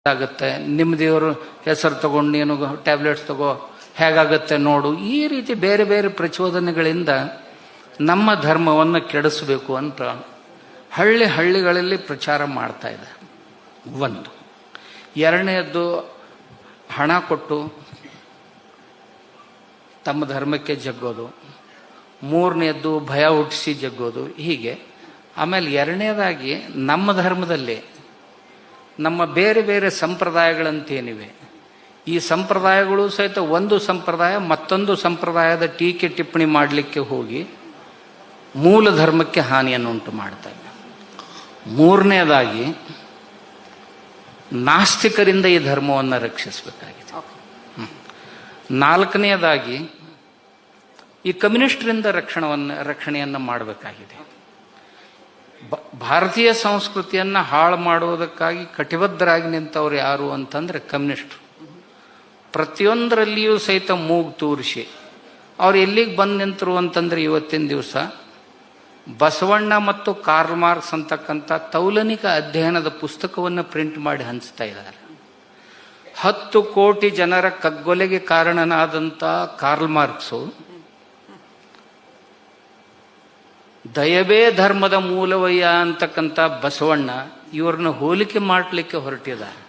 ಆಗುತ್ತೆ, ನಿಮ್ಮ ದೇವರು ಹೆಸರು ತಗೊಂಡು ನೀನು ಟ್ಯಾಬ್ಲೆಟ್ಸ್ ತಗೋ, ಹೇಗಾಗುತ್ತೆ ನೋಡು. ಈ ರೀತಿ ಬೇರೆ ಬೇರೆ ಪ್ರಚೋದನೆಗಳಿಂದ ನಮ್ಮ ಧರ್ಮವನ್ನು ಕೆಡಿಸಬೇಕು ಅಂತ ಹಳ್ಳಿಗಳಲ್ಲಿ ಪ್ರಚಾರ ಮಾಡ್ತಾ ಇದೆ. ಒಂದು. ಎರಡನೆಯದ್ದು, ಹಣ ಕೊಟ್ಟು ತಮ್ಮ ಧರ್ಮಕ್ಕೆ ಜಗ್ಗೋದು. ಮೂರನೆಯದ್ದು, ಭಯ ಹುಟ್ಟಿಸಿ ಜಗ್ಗೋದು. ಹೀಗೆ. ಆಮೇಲೆ ಎರಡನೇದಾಗಿ, ನಮ್ಮ ಧರ್ಮದಲ್ಲಿ ನಮ್ಮ ಬೇರೆ ಬೇರೆ ಸಂಪ್ರದಾಯಗಳಂತೇನಿವೆ, ಈ ಸಂಪ್ರದಾಯಗಳು ಸಹಿತ ಒಂದು ಸಂಪ್ರದಾಯ ಮತ್ತೊಂದು ಸಂಪ್ರದಾಯದ ಟೀಕೆ ಟಿಪ್ಪಣಿ ಮಾಡಲಿಕ್ಕೆ ಹೋಗಿ ಮೂಲ ಧರ್ಮಕ್ಕೆ ಹಾನಿಯನ್ನು ಉಂಟು ಮಾಡ್ತವೆ. ಮೂರನೇದಾಗಿ, ನಾಸ್ತಿಕರಿಂದ ಈ ಧರ್ಮವನ್ನು ರಕ್ಷಿಸಬೇಕಾಗಿದೆ. ನಾಲ್ಕನೆಯದಾಗಿ, ಈ ಕಮ್ಯುನಿಸ್ಟರಿಂದ ರಕ್ಷಣೆಯನ್ನು ಮಾಡಬೇಕಾಗಿದೆ. ಭಾರತೀಯ ಸಂಸ್ಕೃತಿಯನ್ನು ಹಾಳು ಮಾಡುವುದಕ್ಕಾಗಿ ಕಟಿಬದ್ಧರಾಗಿ ನಿಂತವ್ರು ಯಾರು ಅಂತಂದ್ರೆ ಕಮ್ಯುನಿಸ್ಟರು. ಪ್ರತಿಯೊಂದರಲ್ಲಿಯೂ ಸಹಿತ ಮೂಗು ತೂರಿಸಿ ಅವ್ರು ಎಲ್ಲಿಗೆ ಬಂದು ನಿಂತರು ಅಂತಂದ್ರೆ, ಇವತ್ತಿನ ದಿವಸ ಬಸವಣ್ಣ ಮತ್ತು ಕಾರ್ಲ್ ಮಾರ್ಕ್ಸ್ ಅಂತಕ್ಕಂಥ ತೌಲನಿಕ ಅಧ್ಯಯನದ ಪುಸ್ತಕವನ್ನು ಪ್ರಿಂಟ್ ಮಾಡಿ ಹಂಚ್ತಾ ಇದ್ದಾರೆ. 10 ಕೋಟಿ ಜನರ ಕಗ್ಗೊಲೆಗೆ ಕಾರಣನಾದಂಥ ಕಾರ್ಲ್ ಮಾರ್ಕ್ಸು ದಯವೇ ಧರ್ಮದ ಮೂಲವಯ್ಯ ಅಂತಕ್ಕಂಥ ಬಸವಣ್ಣ ಇವ್ರನ್ನ ಹೋಲಿಕೆ ಮಾಡಲಿಕ್ಕೆ ಹೊರಟಿದ್ದಾರೆ.